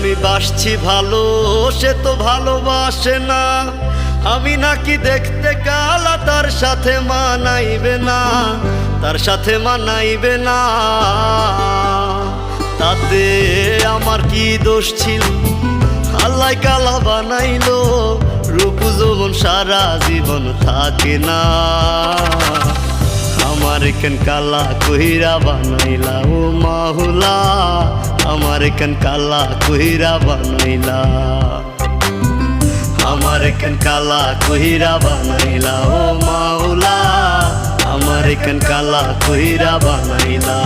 আমি বাসছি ভালো, সে তো ভালোবাসে না। আমি নাকি দেখতে কালা, তার সাথে মানাইবে না, তার সাথে মানাইবে না। তাতে আমার কি দোষ ছিল, আল্লাহ কালা বানাইলো। রূপ যৌবন সারা জীবন থাকে না, আমার কেন কালা কইরা বানাইলা ও মাওলা, আমার কেন কালা কইরা বানাইলা, আমার কেন কালা কইরা বানাইলা ও মাওলা, আমার কেন কালা কইরা বানাইলা।